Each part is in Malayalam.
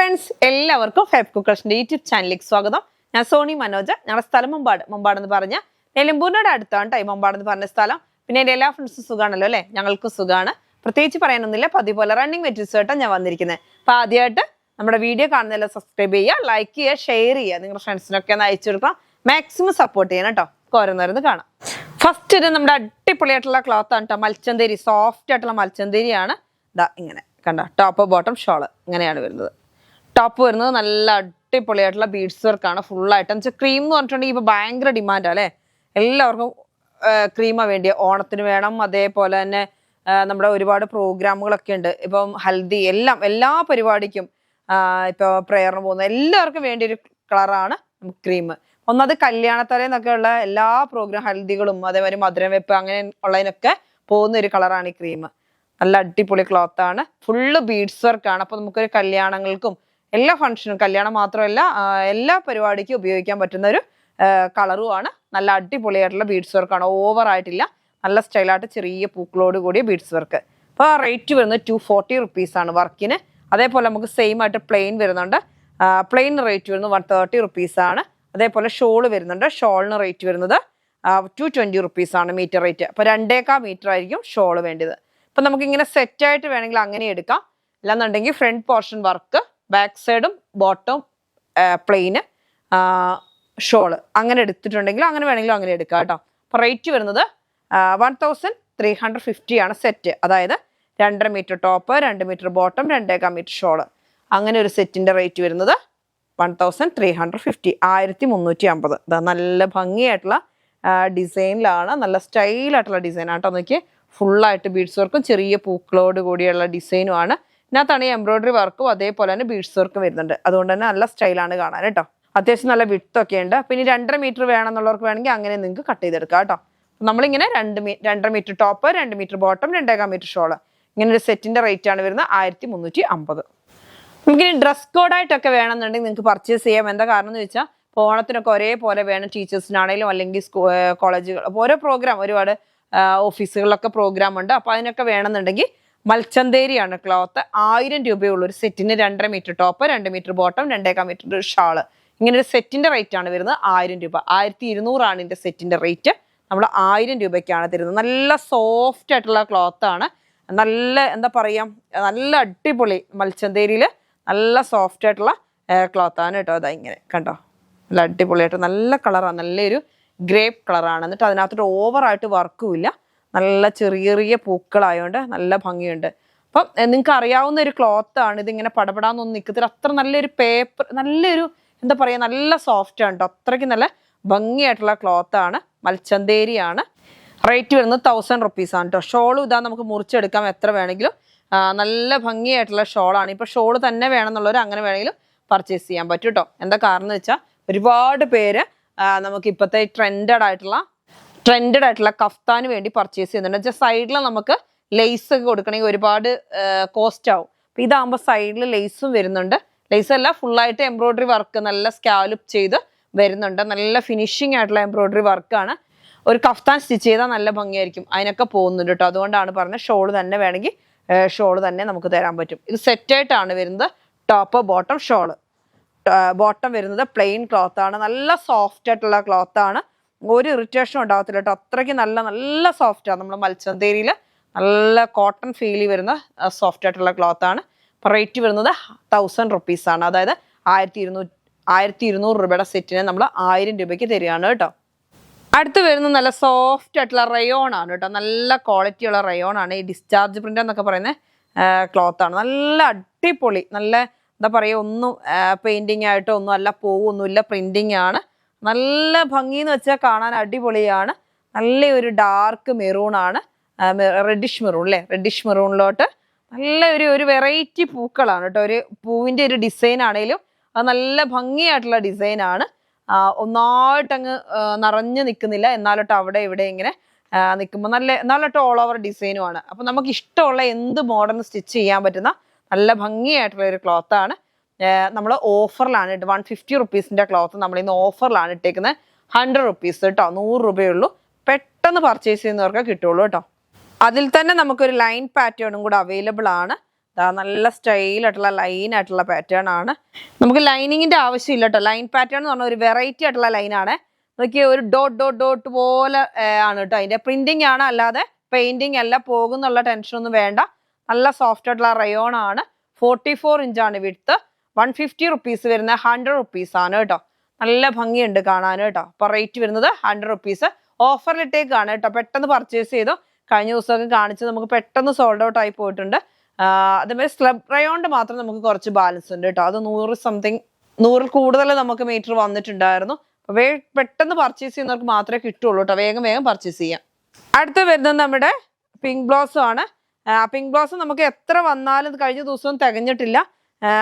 ഫ്രണ്ട്സ് എല്ലാവർക്കും ഫെബ് കുക്കേഴ്സിന്റെ യൂട്യൂബ് ചാനലിലേക്ക് സ്വാഗതം. ഞാൻ സോണി മനോജ്. ഞങ്ങളുടെ സ്ഥലം മുമ്പാടെന്ന് പറഞ്ഞ നിലമ്പൂരിനോട് അടുത്താണ് ടൈം മുമ്പാടെന്ന് പറഞ്ഞ സ്ഥലം. പിന്നെ എൻ്റെ എല്ലാ ഫ്രണ്ട്സും സുഖമാണല്ലോ അല്ലേ? ഞങ്ങൾക്ക് സുഖമാണ്. പ്രത്യേകിച്ച് പറയാനൊന്നുമില്ല. പതിപോലെ റണ്ണിങ് മെറ്റീരിയൽസ് ആയിട്ടാണ് ഞാൻ വന്നിരിക്കുന്നത്. അപ്പൊ ആദ്യമായിട്ട് നമ്മുടെ വീഡിയോ കാണുന്നതെല്ലാം സബ്സ്ക്രൈബ് ചെയ്യുക, ലൈക്ക് ചെയ്യുക, ഷെയർ ചെയ്യുക. നിങ്ങളുടെ ഫ്രണ്ട്സിനൊക്കെ ഒന്ന് അയച്ചു കൊടുക്കാം. മാക്സിമം സപ്പോർട്ട് ചെയ്യണം കേട്ടോ. ഓരോന്നോരോന്ന് കാണാം. ഫസ്റ്റ് ഇത് നമ്മുടെ അടിപൊളിയായിട്ടുള്ള ക്ലോത്ത് ആണ് കേട്ടോ. മൽച്ചന്തേരി, സോഫ്റ്റ് ആയിട്ടുള്ള മൽച്ചന്തേരിയാണ്. ഇതാ ഇങ്ങനെ കണ്ട, ടോപ്പ് ബോട്ടം ഷോള് ഇങ്ങനെയാണ് വരുന്നത്. ടോപ്പ് വരുന്നത് നല്ല അടിപൊളിയായിട്ടുള്ള ബീഡ്സ് വർക്കാണ് ഫുള്ളായിട്ട്. എന്ന് വെച്ചാൽ ക്രീം എന്ന് പറഞ്ഞിട്ടുണ്ടെങ്കിൽ ഇപ്പൊ ഭയങ്കര ഡിമാൻഡാണ് അല്ലേ? എല്ലാവർക്കും ക്രീമാണ് വേണ്ടിയ. ഓണത്തിന് വേണം, അതേപോലെ തന്നെ നമ്മുടെ ഒരുപാട് പ്രോഗ്രാമുകളൊക്കെ ഉണ്ട്. ഇപ്പം ഹൽദി എല്ലാ പരിപാടിക്കും ഇപ്പോൾ പ്രെയറിന് പോകുന്ന എല്ലാവർക്കും വേണ്ടി ഒരു കളറാണ് ക്രീം. ഒന്നത് കല്യാണത്തലേന്നൊക്കെ ഉള്ള എല്ലാ പ്രോഗ്രാം ഹൽദികളും അതേമാതിരി മധുരം വെപ്പ് അങ്ങനെ ഉള്ളതിനൊക്കെ പോകുന്ന ഒരു കളറാണ് ഈ ക്രീം. നല്ല അടിപൊളി ക്ലോത്ത് ആണ്, ഫുള്ള് ബീഡ്സ് വർക്കാണ്. അപ്പൊ നമുക്കൊരു കല്യാണങ്ങൾക്കും എല്ലാ ഫംഗ്ഷനും, കല്യാണം മാത്രമല്ല എല്ലാ പരിപാടിക്കും ഉപയോഗിക്കാൻ പറ്റുന്ന ഒരു കളറുമാണ്. നല്ല അടിപൊളിയായിട്ടുള്ള ബീഡ്സ് വർക്കാണ്, ഓവർ ആയിട്ടില്ല, നല്ല സ്റ്റൈലായിട്ട് ചെറിയ പൂക്കളോട് കൂടിയ ബീഡ്സ് വർക്ക്. അപ്പോൾ റേറ്റ് വരുന്നത് 240 റുപ്പീസാണ് വർക്കിന്. അതേപോലെ നമുക്ക് സെയിം ആയിട്ട് പ്ലെയിൻ വരുന്നുണ്ട്. പ്ലെയിൻ റേറ്റ് വരുന്നത് 130 റുപ്പീസാണ്. അതേപോലെ ഷോള് വരുന്നുണ്ട്. ഷോളിന് റേറ്റ് വരുന്നത് 220 റുപ്പീസാണ് മീറ്റർ റേറ്റ്. അപ്പോൾ 2.25 മീറ്റർ ആയിരിക്കും ഷോള് വേണ്ടത്. അപ്പം നമുക്കിങ്ങനെ സെറ്റായിട്ട് വേണമെങ്കിൽ അങ്ങനെ എടുക്കാം. അല്ലാന്നുണ്ടെങ്കിൽ ഫ്രണ്ട് പോർഷൻ വർക്ക്, ബാക്ക് സൈഡും ബോട്ടം പ്ലെയിന്, ഷോള് അങ്ങനെ എടുത്തിട്ടുണ്ടെങ്കിൽ അങ്ങനെ വേണമെങ്കിലും അങ്ങനെ എടുക്കാം കേട്ടോ. അപ്പോൾ റേറ്റ് വരുന്നത് 1350 ആണ് സെറ്റ്. അതായത് 2.5 metre top, 2 metre bottom, 2.25 metre shawl, അങ്ങനെ ഒരു സെറ്റിൻ്റെ റേറ്റ് വരുന്നത് 1350, 1350. ഇതാ നല്ല ഭംഗിയായിട്ടുള്ള ഡിസൈനിലാണ്, നല്ല സ്റ്റൈലായിട്ടുള്ള ഡിസൈനാണ് കേട്ടോ. നോക്കി, ഫുള്ളായിട്ട് ബീഡ്സ് വർക്കും ചെറിയ പൂക്കളോട് കൂടിയുള്ള ഡിസൈനുമാണ്. ഇതിനകത്താണ് ഈ എംബ്രോയിഡറി വർക്കും അതേപോലെ തന്നെ ബീഡ്സ് വർക്കും വരുന്നുണ്ട്. അതുകൊണ്ട് തന്നെ നല്ല സ്റ്റൈലാണ് കാണാൻ കേട്ടോ. അത്യാവശ്യം നല്ല വിഡ്ത്തൊക്കെ ഉണ്ട്. പിന്നെ 2.5 മീറ്റർ വേണമെന്നുള്ളവർക്ക് വേണമെങ്കിൽ അങ്ങനെ നിങ്ങൾക്ക് കട്ട് ചെയ്തെടുക്കാം കേട്ടോ. നമ്മളിങ്ങനെ 2.5 metre top, 2 metre bottom, 2.25 metre shawl, ഇങ്ങനെ ഒരു സെറ്റിന്റെ റേറ്റ് ആണ് വരുന്നത് 1350. നമുക്കിനി ഡ്രസ് കോഡായിട്ടൊക്കെ വേണമെന്നുണ്ടെങ്കിൽ നിങ്ങൾക്ക് പർച്ചേസ് ചെയ്യാം. എന്താ കാരണം എന്ന് വെച്ചാൽ ഓണത്തിനൊക്കെ ഒരേപോലെ വേണം, ടീച്ചേഴ്സിനാണെങ്കിലും അല്ലെങ്കിൽ കോളേജുകൾ ഓരോ പ്രോഗ്രാം, ഒരുപാട് ഓഫീസുകളിലൊക്കെ പ്രോഗ്രാം ഉണ്ട്. അപ്പോൾ അതിനൊക്കെ വേണമെന്നുണ്ടെങ്കിൽ മൽച്ചന്തേരിയാണ് ക്ലോത്ത്. 1000 രൂപയുള്ള ഒരു സെറ്റിന് 2.5 metre top, 2 metre bottom, 2.25 metre shawl, ഇങ്ങനെ ഒരു സെറ്റിന്റെ റേറ്റ് ആണ് വരുന്നത് 1000 രൂപ. 1200 ആണ് ഇതിന്റെ സെറ്റിന്റെ റേറ്റ്. നമ്മൾ 1000 രൂപയ്ക്കാണ് തരുന്നത്. നല്ല സോഫ്റ്റ് ആയിട്ടുള്ള ക്ലോത്ത് ആണ്. നല്ല എന്താ പറയാ, നല്ല അടിപൊളി മൽച്ചന്തേരിയിൽ നല്ല സോഫ്റ്റ് ആയിട്ടുള്ള ക്ലോത്ത് ആണ് കേട്ടോ. അതാ ഇങ്ങനെ കണ്ടോ, നല്ല അടിപൊളിയായിട്ട് നല്ല കളറാണ്, നല്ലൊരു ഗ്രേപ്പ് കളറാണ്. എന്നിട്ട് അതിനകത്തോട്ട് ഓവറായിട്ട് വർക്കും ഇല്ല, നല്ല ചെറിയ ചെറിയ പൂക്കളായതുകൊണ്ട് നല്ല ഭംഗിയുണ്ട്. അപ്പം നിങ്ങൾക്ക് അറിയാവുന്ന ഒരു ക്ലോത്ത് ആണ്. ഇതിങ്ങനെ പടപടാന്നൊന്നും നിൽക്കത്തില്ല, അത്ര നല്ലൊരു പേപ്പർ, നല്ലൊരു എന്താ പറയുക, നല്ല സോഫ്റ്റ് ആണ് കേട്ടോ. അത്രയ്ക്ക് നല്ല ഭംഗിയായിട്ടുള്ള ക്ലോത്ത് ആണ്, മൽച്ചന്തേരിയാണ്. റേറ്റ് വരുന്നത് 1000 റുപ്പീസാണ് കേട്ടോ. ഷോളും ഇതാ നമുക്ക് മുറിച്ചെടുക്കാം എത്ര വേണമെങ്കിലും. നല്ല ഭംഗിയായിട്ടുള്ള ഷോളാണ്. ഇപ്പോൾ ഷോള് തന്നെ വേണമെന്നുള്ളവർ അങ്ങനെ വേണമെങ്കിലും പർച്ചേസ് ചെയ്യാൻ പറ്റും കേട്ടോ. എന്താ കാരണം എന്ന് വെച്ചാൽ ഒരുപാട് പേര് നമുക്ക് ഇപ്പോഴത്തെ ട്രെൻഡഡ് ആയിട്ടുള്ള കഫ്താന് വേണ്ടി പർച്ചേസ് ചെയ്യുന്നുണ്ട്. വെച്ചാൽ സൈഡിൽ നമുക്ക് ലേസ് ഒക്കെ കൊടുക്കണമെങ്കിൽ ഒരുപാട് കോസ്റ്റ് ആവും. അപ്പം ഇതാകുമ്പോൾ സൈഡിൽ ലേസും വരുന്നുണ്ട്. ലേസ് അല്ല, ഫുള്ളായിട്ട് എംബ്രോയിഡറി വർക്ക് നല്ല സ്കാലപ്പ് ചെയ്ത് വരുന്നുണ്ട്. നല്ല ഫിനിഷിംഗ് ആയിട്ടുള്ള എംബ്രോയിഡറി വർക്കാണ്. ഒരു കഫ്താൻ സ്റ്റിച്ച് ചെയ്താൽ നല്ല ഭംഗിയായിരിക്കും. അതിനൊക്കെ പോകുന്നുണ്ട് കേട്ടോ. അതുകൊണ്ടാണ് പറഞ്ഞത് ഷോള് തന്നെ വേണമെങ്കിൽ ഷോള് തന്നെ നമുക്ക് തരാൻ പറ്റും. ഇത് സെറ്റായിട്ടാണ് വരുന്നത്. Top bottom shawl. ബോട്ടം വരുന്നത് പ്ലെയിൻ ക്ലോത്ത് ആണ്. നല്ല സോഫ്റ്റ് ആയിട്ടുള്ള ക്ലോത്ത് ആണ്. ഒരു ഇറിറ്റേഷനും ഉണ്ടാകത്തില്ല കേട്ടോ. അത്രയ്ക്ക് നല്ല സോഫ്റ്റാണ്. നമ്മൾ മൽച്ചന്തേരിയിൽ നല്ല കോട്ടൺ ഫീൽ വരുന്ന സോഫ്റ്റ് ആയിട്ടുള്ള ക്ലോത്ത് ആണ്. അപ്പോൾ റേറ്റ് വരുന്നത് 1000 റുപ്പീസാണ്. അതായത് 1200 രൂപയുടെ സെറ്റിനെ നമ്മൾ 1000 രൂപയ്ക്ക് തരികയാണ് കേട്ടോ. അടുത്ത് വരുന്നത് നല്ല സോഫ്റ്റ് ആയിട്ടുള്ള റയോൺ ആണ് കേട്ടോ. നല്ല ക്വാളിറ്റിയുള്ള റയോൺ ആണ്. ഈ ഡിസ്ചാർജ് പ്രിന്റ് എന്നൊക്കെ പറയുന്ന ക്ലോത്ത് ആണ്. നല്ല അടിപൊളി, നല്ല എന്താ പറയുക, ഒന്നും പെയിന്റിങ് ആയിട്ടോ ഒന്നും അല്ല, പോവൊന്നുമില്ല, പ്രിന്റിങ് ആണ്. നല്ല ഭംഗി എന്ന് വെച്ചാൽ കാണാൻ അടിപൊളിയാണ്. നല്ലൊരു ഡാർക്ക് മെറൂൺ ആണ്, റെഡിഷ് മെറൂൺ അല്ലേ, റെഡിഷ് മെറൂണിലോട്ട് നല്ല ഒരു വെറൈറ്റി പൂക്കളാണ് കേട്ടോ. ഒരു പൂവിൻ്റെ ഒരു ഡിസൈൻ ആണെങ്കിലും അത് നല്ല ഭംഗിയായിട്ടുള്ള ഡിസൈനാണ്. ഒന്നായിട്ടങ്ങ് നിറഞ്ഞു നിൽക്കുന്നില്ല, എന്നാലോട്ട് അവിടെ ഇവിടെ ഇങ്ങനെ നിൽക്കുമ്പോൾ എന്നാലോട്ട് ഓൾ ഓവർ ഡിസൈനുമാണ്. അപ്പം നമുക്ക് ഇഷ്ടമുള്ള എന്ത് മോഡൽ സ്റ്റിച്ച് ചെയ്യാൻ പറ്റുന്ന നല്ല ഭംഗിയായിട്ടുള്ള ഒരു ക്ലോത്താണ്. നമ്മൾ ഓഫറിലാണ് 150 റുപ്പീസിൻ്റെ ക്ലോത്ത് നമ്മൾ ഇന്ന് ഓഫറിലാണ് ഇട്ടേക്കുന്നത്. 100 റുപ്പീസ് കേട്ടോ, 100 രൂപയുള്ളൂ. പെട്ടെന്ന് പർച്ചേസ് ചെയ്യുന്നവർക്ക് കിട്ടുള്ളൂ കേട്ടോ. അതിൽ തന്നെ നമുക്കൊരു ലൈൻ പാറ്റേണും കൂടെ അവൈലബിൾ ആണ്. നല്ല സ്റ്റൈലായിട്ടുള്ള ലൈനായിട്ടുള്ള പാറ്റേൺ ആണ്. നമുക്ക് ലൈനിങ്ങിന്റെ ആവശ്യമില്ല കേട്ടോ. ലൈൻ പാറ്റേൺ എന്ന് പറഞ്ഞാൽ ഒരു വെറൈറ്റി ആയിട്ടുള്ള ലൈനാണ്. നോക്കിയ ഒരു ഡോട്ട് ഡോട്ട് ഡോട്ട് പോലെ ആണ് കേട്ടോ. അതിന്റെ പ്രിന്റിംഗ് ആണ്, അല്ലാതെ പെയിന്റിങ് അല്ല. പോകുന്നുള്ള ടെൻഷനൊന്നും വേണ്ട. നല്ല സോഫ്റ്റ് ആയിട്ടുള്ള റയോൺ ആണ്. 44 ഇഞ്ചാണ് വിഡ്ത്ത്. 150 റുപ്പീസ് വരുന്ന 100 റുപ്പീസ് ആണ് കേട്ടോ. നല്ല ഭംഗിയുണ്ട് കാണാൻ കേട്ടോ. അപ്പൊ റേറ്റ് വരുന്നത് 100 റുപ്പീസ്. ഓഫറിലിട്ടേക്കാണ് കേട്ടോ. പെട്ടെന്ന് പർച്ചേസ് ചെയ്തു. കഴിഞ്ഞ ദിവസമൊക്കെ കാണിച്ച് നമുക്ക് പെട്ടെന്ന് സോൾഡ് ഔട്ട് ആയി പോയിട്ടുണ്ട്. അതേമാതിരി സ്ലബ് റയോണ്ട് മാത്രം നമുക്ക് കുറച്ച് ബാലൻസ് ഉണ്ട് കേട്ടോ. അത് 100 കൂടുതൽ നമുക്ക് മീറ്റർ വന്നിട്ടുണ്ടായിരുന്നു. അപ്പൊ പെട്ടെന്ന് പർച്ചേസ് ചെയ്യുന്നവർക്ക് മാത്രമേ കിട്ടുള്ളൂ കേട്ടോ. വേഗം വേഗം പർച്ചേസ് ചെയ്യാം. അടുത്ത് വരുന്നത് നമ്മുടെ പിങ്ക് ബ്ലോസം ആണ്. പിങ്ക് ബ്ലോസം നമുക്ക് എത്ര വന്നാലും കഴിഞ്ഞ ദിവസവും തികഞ്ഞിട്ടില്ല.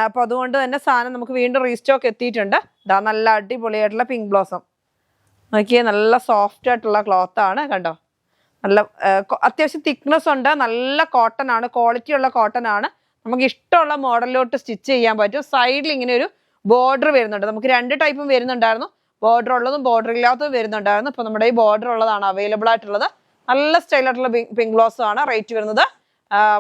അപ്പൊ അതുകൊണ്ട് തന്നെ സാധനം നമുക്ക് വീണ്ടും റീസ്റ്റോക്ക് എത്തിയിട്ടുണ്ട്. ഇതാ നല്ല അടിപൊളിയായിട്ടുള്ള പിങ്ക് ബ്ലോസം നോക്കിയേ. നല്ല സോഫ്റ്റ് ആയിട്ടുള്ള ക്ലോത്ത് ആണ് കണ്ടോ. നല്ല അത്യാവശ്യം തിക്നെസ് ഉണ്ട്. നല്ല കോട്ടൺ ആണ്, ക്വാളിറ്റി ഉള്ള കോട്ടൺ ആണ്. നമുക്ക് ഇഷ്ടമുള്ള മോഡലിലോട്ട് സ്റ്റിച്ച് ചെയ്യാൻ പറ്റും. സൈഡിൽ ഇങ്ങനെ ഒരു ബോർഡർ വരുന്നുണ്ട്. നമുക്ക് 2 ടൈപ്പും വരുന്നുണ്ടായിരുന്നു. ബോർഡർ ഉള്ളതും ബോർഡർ ഇല്ലാത്തതും വരുന്നുണ്ടായിരുന്നു. ഇപ്പൊ നമ്മുടെ ഈ ബോർഡർ ഉള്ളതാണ് അവൈലബിൾ ആയിട്ടുള്ളത്. നല്ല സ്റ്റൈലായിട്ടുള്ള പിങ്ക് ബ്ലോസം ആണ്. റേറ്റ് വരുന്നത്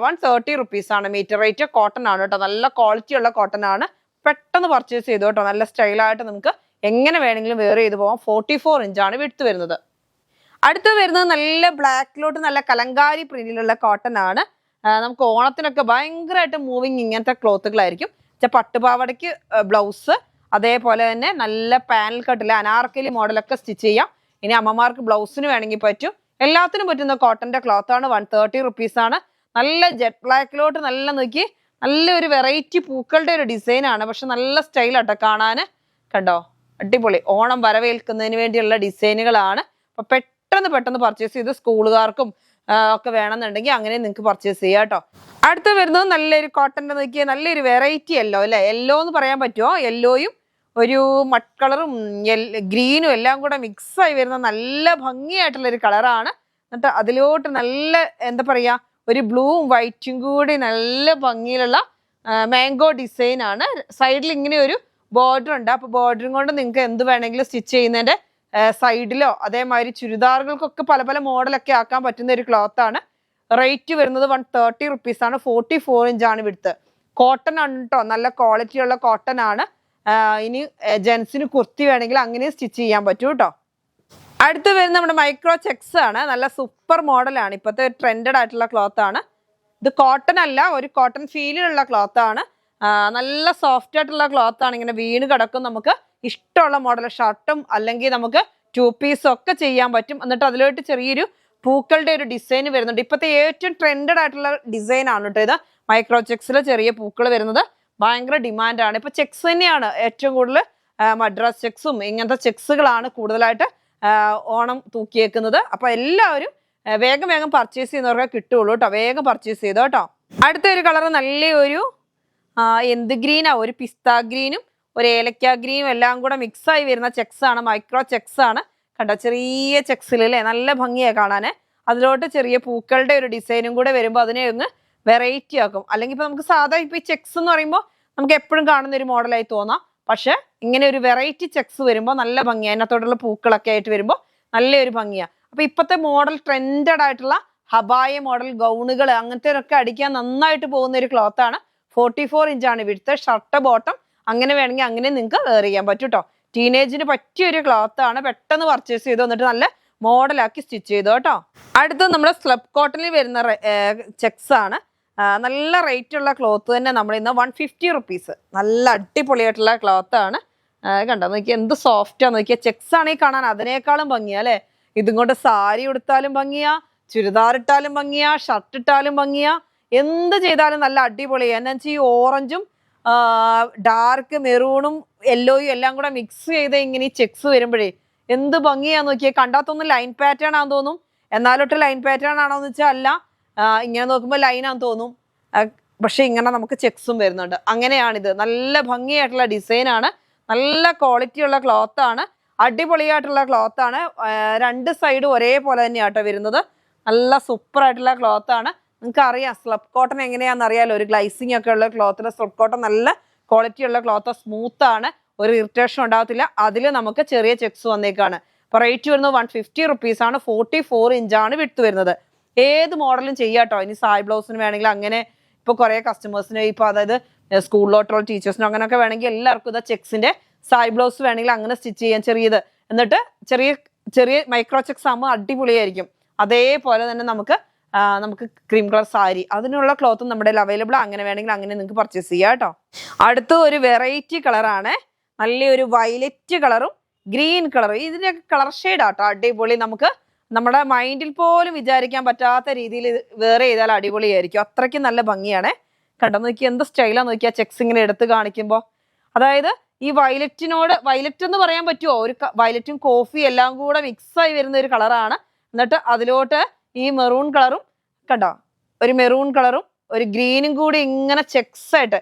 130 റുപ്പീസ് ആണ് മീറ്റർ റേറ്റ്. കോട്ടൺ ആണ് കേട്ടോ. നല്ല ക്വാളിറ്റി ഉള്ള കോട്ടൺ ആണ്. പെട്ടെന്ന് പർച്ചേസ് ചെയ്തു കേട്ടോ. നല്ല സ്റ്റൈലായിട്ട് നമുക്ക് എങ്ങനെ വേണമെങ്കിലും വെയർ ചെയ്ത് പോകാം. 44 ഇഞ്ചാണ് വിഡ്ത്ത് വരുന്നത്. അടുത്ത് വരുന്നത് നല്ല ബ്ലാക്കിലോട്ട് നല്ല കലങ്കാരി പ്രിന്റിലുള്ള കോട്ടൺ ആണ്. നമുക്ക് ഓണത്തിനൊക്കെ ഭയങ്കരമായിട്ട് മൂവിങ് ഇങ്ങനത്തെ ക്ലോത്തുകളായിരിക്കും. പട്ടുപാവടയ്ക്ക് ബ്ലൗസ്, അതേപോലെ തന്നെ നല്ല പാനൽ കട്ടില് അനാർക്കലി മോഡലൊക്കെ സ്റ്റിച്ച് ചെയ്യാം. ഇനി അമ്മമാർക്ക് ബ്ലൗസിന് വേണമെങ്കിൽ പറ്റും. എല്ലാത്തിനും പറ്റുന്ന കോട്ടന്റെ ക്ലോത്ത് ആണ്. 130 റുപ്പീസ് ആണ്. നല്ല ജെറ്റ് ബ്ലാക്കിലോട്ട് നല്ല നോക്കി നല്ലൊരു വെറൈറ്റി പൂക്കളുടെ ഒരു ഡിസൈൻ ആണ്. പക്ഷെ നല്ല സ്റ്റൈലാട്ടോ കാണാന് കണ്ടോ. അടിപൊളി. ഓണം വരവേൽക്കുന്നതിന് വേണ്ടിയുള്ള ഡിസൈനുകളാണ്. അപ്പൊ പെട്ടെന്ന് പർച്ചേസ് ചെയ്ത് സ്കൂളുകാർക്കും ഒക്കെ വേണമെന്നുണ്ടെങ്കിൽ അങ്ങനെ നിങ്ങൾക്ക് പർച്ചേസ് ചെയ്യാം കേട്ടോ. അടുത്ത് വരുന്നത് നല്ലൊരു കോട്ടന്റെ നോക്കിയാൽ നല്ലൊരു വെറൈറ്റി യെല്ലോ അല്ലെ. യെല്ലോ എന്ന് പറയാൻ പറ്റുമോ? യെല്ലോയും ഒരു മഡ് കളറും ഗ്രീനും എല്ലാം കൂടെ മിക്സ് ആയി വരുന്ന നല്ല ഭംഗിയായിട്ടുള്ള ഒരു കളറാണ്. എന്നിട്ട് അതിലോട്ട് നല്ല എന്താ പറയാ ഒരു ബ്ലൂവും വൈറ്റും കൂടി നല്ല ഭംഗിയിലുള്ള മാംഗോ ഡിസൈൻ ആണ്. സൈഡിൽ ഇങ്ങനെ ഒരു ബോർഡർ ഉണ്ട്. അപ്പൊ ബോർഡറും കൊണ്ട് നിങ്ങൾക്ക് എന്ത് വേണമെങ്കിലും സ്റ്റിച്ച് ചെയ്യുന്നതിന്റെ സൈഡിലോ അതേമാതിരി ചുരിദാറുകൾക്കൊക്കെ പല പല മോഡലൊക്കെ ആക്കാൻ പറ്റുന്ന ഒരു ക്ലോത്ത് ആണ്. റേറ്റ് വരുന്നത് 130 റുപ്പീസ് ആണ്. 44 ഇഞ്ചാണ് വിഡ്ത്ത്. കോട്ടൺ ആണ് കേട്ടോ. നല്ല ക്വാളിറ്റി ഉള്ള കോട്ടൺ ആണ്. ഇനി ജെൻസിന് കുർത്തി വേണമെങ്കിൽ അങ്ങനെ സ്റ്റിച്ച് ചെയ്യാൻ പറ്റൂ കേട്ടോ. അടുത്ത് വരുന്ന നമ്മുടെ മൈക്രോ ചെക്സ് ആണ്. നല്ല സൂപ്പർ മോഡലാണ്. ഇപ്പോഴത്തെ ട്രെൻഡഡ് ആയിട്ടുള്ള ക്ലോത്ത് ആണ്. ഇത് കോട്ടൺ അല്ല, ഒരു കോട്ടൺ ഫീലിലുള്ള ക്ലോത്ത് ആണ്. നല്ല സോഫ്റ്റ് ആയിട്ടുള്ള ക്ലോത്ത് ആണ്. ഇങ്ങനെ വീണ് കിടക്കും. നമുക്ക് ഇഷ്ടമുള്ള മോഡൽ ഷർട്ടും അല്ലെങ്കിൽ നമുക്ക് 2 പീസും ഒക്കെ ചെയ്യാൻ പറ്റും. എന്നിട്ട് അതിലോട്ട് ചെറിയൊരു പൂക്കളുടെ ഒരു ഡിസൈൻ വരുന്നുണ്ട്. ഇപ്പോഴത്തെ ഏറ്റവും ട്രെൻഡഡ് ആയിട്ടുള്ള ഡിസൈൻ ആണ് കേട്ടോ ഇത്. മൈക്രോ ചെക്സിൽ ചെറിയ പൂക്കൾ വരുന്നത് ഭയങ്കര ഡിമാൻഡാണ്. ഇപ്പൊ ചെക്സ് തന്നെയാണ് ഏറ്റവും കൂടുതൽ. മദ്രാസ് ചെക്സും ഇങ്ങനത്തെ ചെക്സുകളാണ് കൂടുതലായിട്ട് ഓണം തൂക്കിയേക്കുന്നത്. അപ്പൊ എല്ലാവരും വേഗം വേഗം പർച്ചേസ് ചെയ്യുന്നവർക്ക് കിട്ടുള്ളൂ കേട്ടോ. വേഗം പർച്ചേസ് ചെയ്തോ കേട്ടോ. അടുത്ത ഒരു കളർ നല്ലൊരു എന്ത് ഗ്രീനാ, ഒരു പിസ്ത ഗ്രീനും ഒരു ഏലക്ക ഗ്രീനും എല്ലാം കൂടെ മിക്സ് ആയി വരുന്ന ചെക്സ് ആണ്. മൈക്രോ ചെക്സ് ആണ് കണ്ടോ. ചെറിയ ചെക്സിൽ അല്ലേ, നല്ല ഭംഗിയാണ് കാണാന്. അതിലോട്ട് ചെറിയ പൂക്കളുടെ ഒരു ഡിസൈനും കൂടെ വരുമ്പോൾ അതിനെ ഒന്ന് വെറൈറ്റി ആക്കും. അല്ലെങ്കിൽ ഇപ്പൊ നമുക്ക് സാധാ ഇപ്പൊ ഈ ചെക്സ് എന്ന് പറയുമ്പോൾ നമുക്ക് എപ്പോഴും കാണുന്ന ഒരു മോഡലായി തോന്നാം. പക്ഷെ ഇങ്ങനെ ഒരു വെറൈറ്റി ചെക്സ് വരുമ്പോൾ നല്ല ഭംഗിയാണ്. അതിനകത്തോടുള്ള പൂക്കളൊക്കെ ആയിട്ട് വരുമ്പോൾ നല്ലൊരു ഭംഗിയാണ്. അപ്പൊ ഇപ്പോഴത്തെ മോഡൽ ട്രെൻഡഡ് ആയിട്ടുള്ള ഹബായ മോഡൽ ഗൗണുകൾ അങ്ങനത്തെ ഒക്കെ അടിക്കാൻ നന്നായിട്ട് പോകുന്ന ഒരു ക്ലോത്ത് ആണ്. 44 ഇഞ്ചാണ് വിഡ്ത്ത്. ഷർട്ട് ബോട്ടം അങ്ങനെ വേണമെങ്കിൽ അങ്ങനെ നിങ്ങൾക്ക് വെയർ ചെയ്യാൻ പറ്റും കേട്ടോ. ടീനേജിന് പറ്റിയ ഒരു ക്ലോത്ത് ആണ്. പെട്ടെന്ന് പർച്ചേസ് ചെയ്തു എന്നിട്ട് നല്ല മോഡലാക്കി സ്റ്റിച്ച് ചെയ്തു കേട്ടോ. അടുത്ത് നമ്മുടെ സ്ലബ് കോട്ടണിൽ വരുന്ന ചെക്സ് ആണ്. നല്ല റേറ്റ് ഉള്ള ക്ലോത്ത് തന്നെ. നമ്മൾ ഇന്ന് 150 റുപ്പീസ്. നല്ല അടിപൊളിയായിട്ടുള്ള ക്ലോത്ത് ആണ്. കണ്ടോ നോക്കിയാൽ എന്ത് സോഫ്റ്റാ നോക്കിയാൽ. ചെക്സ് ആണെങ്കിൽ കാണാൻ അതിനേക്കാളും ഭംഗിയാ അല്ലെ. ഇതും കൊണ്ട് സാരി ഉടുത്താലും ഭംഗിയാ, ചുരിദാർ ഇട്ടാലും ഭംഗിയാ, ഷർട്ട് ഇട്ടാലും ഭംഗിയാ, എന്ത് ചെയ്താലും നല്ല അടിപൊളിയാ. എന്നാ വെച്ചാൽ ഈ ഓറഞ്ചും ഡാർക്ക് മെറൂണും യെല്ലോയും എല്ലാം കൂടെ മിക്സ് ചെയ്ത് ഇങ്ങനെ ഈ ചെക്സ് വരുമ്പോഴേ എന്ത് ഭംഗിയാന്ന് നോക്കിയാൽ. കണ്ടാത്തൊന്നും ലൈൻ പാറ്റേൺ ആണെന്ന് തോന്നും. എന്നാലൊട്ട് ലൈൻ പാറ്റേൺ ആണോ എന്ന് വെച്ചാൽ അല്ല. ഇങ്ങനെ നോക്കുമ്പോൾ ലൈനാന്ന് തോന്നും. പക്ഷെ ഇങ്ങനെ നമുക്ക് ചെക്സും വരുന്നുണ്ട്. അങ്ങനെയാണിത്. നല്ല ഭംഗിയായിട്ടുള്ള ഡിസൈനാണ്. നല്ല ക്വാളിറ്റി ഉള്ള ക്ലോത്ത് ആണ്. അടിപൊളിയായിട്ടുള്ള ക്ലോത്ത് ആണ്. 2 സൈഡും ഒരേപോലെ തന്നെയാട്ടോ വരുന്നത്. നല്ല സൂപ്പർ ആയിട്ടുള്ള ക്ലോത്ത് ആണ്. നിങ്ങൾക്ക് അറിയാം സ്ലബ് കോട്ടൺ എങ്ങനെയാണെന്ന് അറിയാലോ. ഒരു ഗ്ലൈസിങ് ഒക്കെ ഉള്ള ക്ലോത്തിൽ സ്ലബ് കോട്ടൺ നല്ല ക്വാളിറ്റി ഉള്ള ക്ലോത്ത്, സ്മൂത്ത് ആണ്, ഒരു ഇറിറ്റേഷൻ ഉണ്ടാകത്തില്ല. അതിൽ നമുക്ക് ചെറിയ ചെക്സ് വന്നേക്കാണ്. അപ്പൊ റേറ്റ് വരുന്നത് 150 റുപ്പീസ് ആണ്. 44 ഇഞ്ചാണ് വിഡ്ത്ത് വരുന്നത്. ഏത് മോഡലും ചെയ്യാട്ടോ. ഇനി സാരി ബ്ലൗസിന് വേണമെങ്കിൽ അങ്ങനെ, ഇപ്പൊ കുറെ കസ്റ്റമേഴ്സിന് ഇപ്പൊ അതായത് സ്കൂളിലോട്ടുള്ള ടീച്ചേഴ്സിനോ അങ്ങനെയൊക്കെ വേണമെങ്കിൽ എല്ലാവർക്കും ഇതാ ചെക്സിന്റെ സാരി ബ്ലൗസ് വേണമെങ്കിൽ അങ്ങനെ സ്റ്റിച്ച് ചെയ്യാൻ ചെറിയത്, എന്നിട്ട് ചെറിയ ചെറിയ മൈക്രോ ചെക്സ് ആകുമ്പോൾ അടിപൊളിയായിരിക്കും. അതേപോലെ തന്നെ നമുക്ക് ക്രീം കളർ സാരി അതിനുള്ള ക്ലോത്തും നമ്മുടെ അവൈലബിൾ. അങ്ങനെ വേണമെങ്കിൽ അങ്ങനെ നിങ്ങൾക്ക് പർച്ചേസ് ചെയ്യാം കേട്ടോ. അടുത്ത ഒരു വെറൈറ്റി കളറാണ്, നല്ലൊരു വയലറ്റ് കളറും ഗ്രീൻ കളറും. ഇതിന്റെയൊക്കെ കളർ ഷെയ്ഡ് ആട്ടോ അടിപൊളി. നമുക്ക് നമ്മുടെ മൈൻഡിൽ പോലും വിചാരിക്കാൻ പറ്റാത്ത രീതിയിൽ വേറെ ചെയ്താൽ അടിപൊളിയായിരിക്കും. അത്രയ്ക്ക് നല്ല ഭംഗിയാണ്. കണ്ടോ നോക്കി എന്ത് സ്റ്റൈലാന്ന് നോക്കിയാ ചെക്സ് ഇങ്ങനെ എടുത്ത് കാണിക്കുമ്പോൾ. അതായത് ഈ വയലറ്റ് എന്ന് പറയാൻ പറ്റുമോ, ഒരു വയലറ്റും കോഫി എല്ലാം കൂടെ മിക്സ് ആയി വരുന്ന ഒരു കളറാണ്. എന്നിട്ട് അതിലോട്ട് ഈ മെറൂൺ കളറും കണ്ടോ, ഒരു മെറൂൺ കളറും ഒരു ഗ്രീനും കൂടി ഇങ്ങനെ ചെക്സ് ആയിട്ട്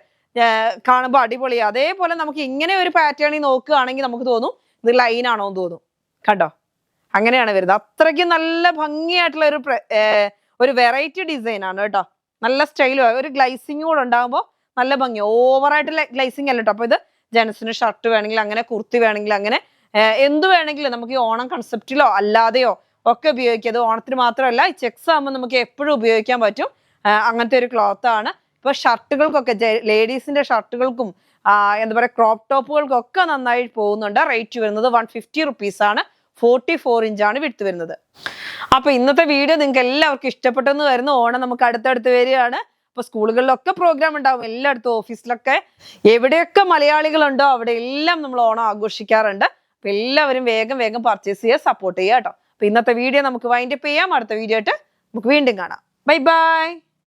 കാണുമ്പോൾ അടിപൊളിയാണ്. അതേപോലെ നമുക്ക് ഇങ്ങനെ ഒരു പാറ്റേണിൽ നോക്കുകയാണെങ്കിൽ നമുക്ക് തോന്നും ഇത് ലൈൻ ആണോ എന്ന് തോന്നും. കണ്ടോ അങ്ങനെയാണ് വരുന്നത്. അത്രയ്ക്ക് നല്ല ഭംഗിയായിട്ടുള്ള ഒരു വെറൈറ്റി ഡിസൈൻ ആണ് കേട്ടോ. നല്ല സ്റ്റൈലും ഒരു ഗ്ലൈസിങ് കൂടെ ഉണ്ടാകുമ്പോൾ നല്ല ഭംഗി. ഓവറായിട്ട് ഗ്ലൈസിങ് അല്ല കേട്ടോ. അപ്പൊ ഇത് ജെൻസിന് ഷർട്ട് വേണമെങ്കിൽ അങ്ങനെ, കുർത്തി വേണമെങ്കിൽ അങ്ങനെ, എന്ത് വേണമെങ്കിലും നമുക്ക് ഈ ഓണം കൺസെപ്റ്റിലോ അല്ലാതെയോ ഒക്കെ ഉപയോഗിക്കാം. അത് ഓണത്തിന് മാത്രമല്ല, ഈ ചെക്സ് ആകുമ്പോൾ നമുക്ക് എപ്പോഴും ഉപയോഗിക്കാൻ പറ്റും. അങ്ങനത്തെ ഒരു ക്ലോത്ത് ആണ്. ഇപ്പൊ ഷർട്ടുകൾക്കൊക്കെ ലേഡീസിന്റെ ഷർട്ടുകൾക്കും എന്താ പറയുക ക്രോപ്പ് ടോപ്പുകൾക്കൊക്കെ നന്നായി പോകുന്നുണ്ട്. റേറ്റ് വരുന്നത് 150 റുപ്പീസ് ആണ്. 44 ഇഞ്ചാണ് വിട്ട് വരുന്നത്. അപ്പൊ ഇന്നത്തെ വീഡിയോ നിങ്ങൾക്ക് എല്ലാവർക്കും ഇഷ്ടപ്പെട്ടെന്ന് വരുന്നു. ഓണം നമുക്ക് അടുത്തടുത്ത് വരികയാണ്. അപ്പൊ സ്കൂളുകളിലൊക്കെ പ്രോഗ്രാം ഉണ്ടാവും, എല്ലായിടത്തും ഓഫീസിലൊക്കെ എവിടെയൊക്കെ മലയാളികളുണ്ടോ അവിടെ എല്ലാം നമ്മൾ ഓണം ആഘോഷിക്കാറുണ്ട്. അപ്പൊ എല്ലാവരും വേഗം വേഗം പർച്ചേസ് ചെയ്യുക, സപ്പോർട്ട് ചെയ്യുക കേട്ടോ. അപ്പൊ ഇന്നത്തെ വീഡിയോ നമുക്ക് വൈൻഡപ്പ് ചെയ്യാം. അടുത്ത വീഡിയോ ആയിട്ട് നമുക്ക് വീണ്ടും കാണാം. Bye bye.